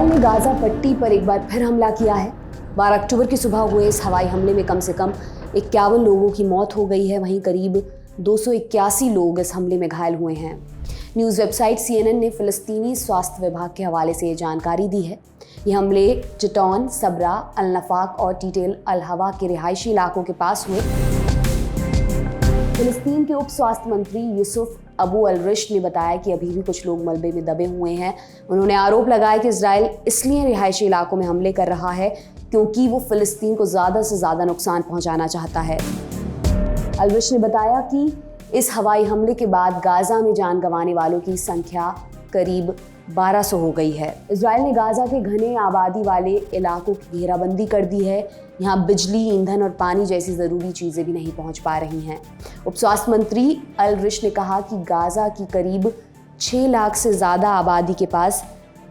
Israel ने Gaza पट्टी पर एक बार फिर हमला किया है। 12 अक्टूबर की सुबह हुए इस हवाई हमले में कम से कम 51 लोगों की मौत हो गई है। वहीं करीब 281 लोग इस हमले में घायल हुए हैं। न्यूज़ वेबसाइट CNN ने फिलिस्तीनी स्वास्थ्य विभाग के हवाले से ये जानकारी दी है। ये हमले जटौन, सबरा, अल नफाक और टीटेल अल हवा के रिहायशी इलाकों के पास हुए। फिलिस्तीन के उप स्वास्थ्य मंत्री यूसुफ अबू अल-रिश ने बताया कि अभी भी कुछ लोग मलबे में दबे हुए हैं। उन्होंने आरोप लगाया कि इजराइल इसलिए रिहायशी इलाकों में हमले कर रहा है क्योंकि वो फिलिस्तीन को ज़्यादा से ज़्यादा नुकसान पहुंचाना चाहता है। अल-रिश ने बताया कि इस हवाई हमले के बाद गाजा में जान गंवाने वालों की संख्या करीब 1200 हो गई है। इजराइल ने गाजा के घने आबादी वाले इलाकों की घेराबंदी कर दी है। यहाँ बिजली, ईंधन और पानी जैसी ज़रूरी चीज़ें भी नहीं पहुँच पा रही हैं। उप स्वास्थ्य मंत्री अल-रिश ने कहा कि गाजा की करीब 6 लाख से ज़्यादा आबादी के पास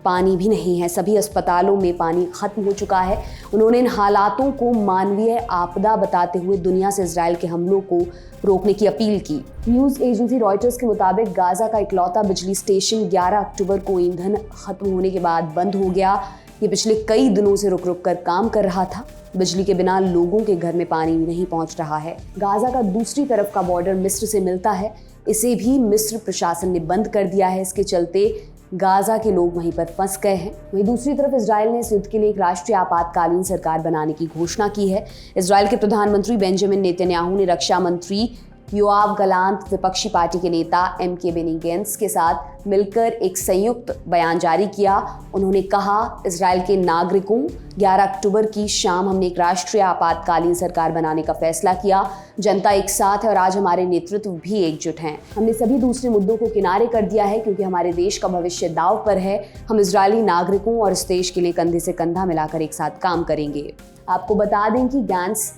पानी भी नहीं है। सभी अस्पतालों में पानी खत्म हो चुका है। उन्होंने इन हालातों को मानवीय आपदा बताते हुए दुनिया से इजराइल के हमलों को रोकने की अपील की। न्यूज़ एजेंसी रॉयटर्स के मुताबिक गाजा का इकलौता बिजली स्टेशन 11 अक्टूबर को ईंधन खत्म होने के बाद बंद हो गया। ये पिछले कई दिनों से रुक रुक कर काम कर रहा था। बिजली के बिना लोगों के घर में पानी नहीं पहुंच रहा है। गाजा का दूसरी तरफ का बॉर्डर मिस्र से मिलता है। इसे भी मिस्र प्रशासन ने बंद कर दिया है। इसके चलते गाजा के लोग वहीं पर फंस गए हैं। वहीं दूसरी तरफ इजराइल ने इस युद्ध के लिए एक राष्ट्रीय आपातकालीन सरकार बनाने की घोषणा की है। इजराइल के प्रधानमंत्री बेंजामिन नेतन्याहू ने रक्षा मंत्री योआव गलांत, विपक्षी पार्टी के नेता MK बेनी गैंट्स के साथ मिलकर एक संयुक्त बयान जारी किया। उन्होंने कहा, इजराइल के नागरिकों, 11 अक्टूबर की शाम हमने एक राष्ट्रीय आपातकालीन सरकार बनाने का फैसला किया। जनता एक साथ है और आज हमारे नेतृत्व भी एकजुट हैं। हमने सभी दूसरे मुद्दों को किनारे कर दिया है क्योंकि हमारे देश का भविष्य दांव पर है। हम इजरायली नागरिकों और इस देश के लिए कंधे से कंधा मिलाकर एक साथ काम करेंगे। आपको बता दें कि गैंट्स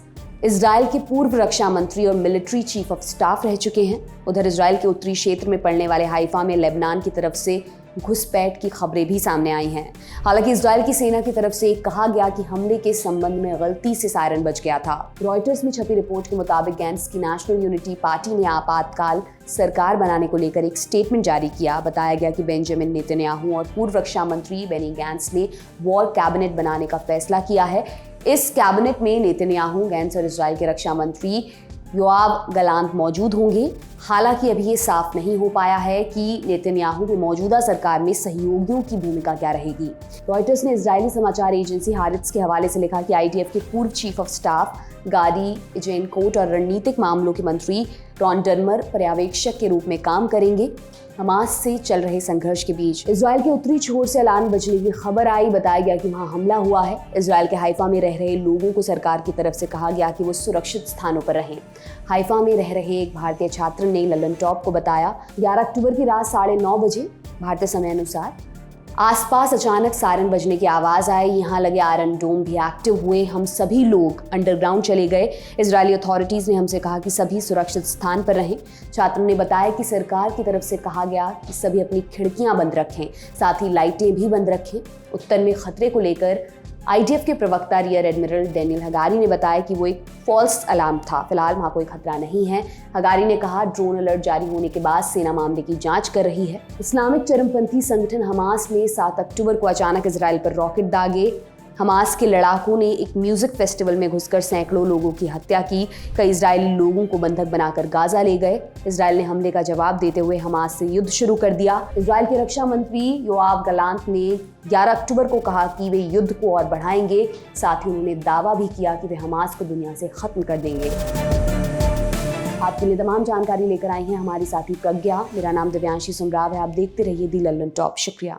इजराइल के पूर्व रक्षा मंत्री और मिलिट्री चीफ ऑफ स्टाफ रह चुके हैं। उधर इजराइल के उत्तरी क्षेत्र में पड़ने वाले हाइफा में लेबनान की तरफ से घुसपैठ की खबरें भी सामने आई हैं। हालांकि इजराइल की सेना की तरफ से कहा गया कि हमले के संबंध में गलती से सायरन बज गया था। रॉयटर्स में छपी रिपोर्ट के मुताबिक गैंट्स की नेशनल यूनिटी पार्टी ने आपातकाल सरकार बनाने को लेकर एक स्टेटमेंट जारी किया। बताया गया कि बेंजामिन नेतन्याहू और पूर्व रक्षा मंत्री बेनी गैंट्स ने वॉर कैबिनेट बनाने का फैसला किया है। इस कैबिनेट में नेतन्याहू, गैंट्स और इजराइल के रक्षा मंत्री योआव गलांत मौजूद होंगे। हालांकि अभी ये साफ नहीं हो पाया है कि नेतन्याहू की मौजूदा सरकार में सहयोगियों की भूमिका क्या रहेगी। रॉयटर्स ने इजरायली समाचार एजेंसी हारिट्स के हवाले से लिखा कि IDF के पूर्व चीफ ऑफ स्टाफ गादी इजेनकोट और रणनीतिक मामलों के मंत्री रॉन डर्मर पर्यवेक्षक के रूप में काम करेंगे। हमास से चल रहे संघर्ष के बीच इजराइल के उत्तरी छोर से अलार्म बजने की खबर आई। बताया गया कि वहां हमला हुआ है। इजराइल के हाइफा में रह रहे लोगों को सरकार की तरफ से कहा गया कि वो सुरक्षित स्थानों पर रहें। हाइफा में रह रहे एक भारतीय छात्र ने ललन टॉप को बताया, 11 अक्टूबर की रात 9:30 बजे भारतीय समय अनुसार आसपास अचानक सायरन बजने की आवाज़ आई। यहाँ लगे आयरन डोम भी एक्टिव हुए। हम सभी लोग अंडरग्राउंड चले गए। इजरायली अथॉरिटीज़ ने हमसे कहा कि सभी सुरक्षित स्थान पर रहें। छात्र ने बताया कि सरकार की तरफ से कहा गया कि सभी अपनी खिड़कियां बंद रखें, साथ ही लाइटें भी बंद रखें। उत्तर में खतरे को लेकर IDF के प्रवक्ता रियर एडमिरल डेनियल हगारी ने बताया कि वो एक फॉल्स अलार्म था। फिलहाल वहाँ कोई खतरा नहीं है। हगारी ने कहा, ड्रोन अलर्ट जारी होने के बाद सेना मामले की जांच कर रही है। इस्लामिक चरमपंथी संगठन हमास ने 7 अक्टूबर को अचानक इजराइल पर रॉकेट दागे। हमास के लड़ाकों ने एक म्यूजिक फेस्टिवल में घुसकर सैकड़ों लोगों की हत्या की। कई इजरायली लोगों को बंधक बनाकर गाजा ले गए। इजराइल ने हमले का जवाब देते हुए हमास से युद्ध शुरू कर दिया। इजराइल के रक्षा मंत्री योआव गलांत ने 11 अक्टूबर को कहा कि वे युद्ध को और बढ़ाएंगे। साथ ही उन्होंने दावा भी किया कि वे हमास को दुनिया से खत्म कर देंगे। आपके लिए तमाम जानकारी लेकर आई हैं हमारी साथी प्रज्ञा। मेरा नाम दिव्यांशी सुमराव है। आप देखते रहिए दी लल्लन टॉप। शुक्रिया।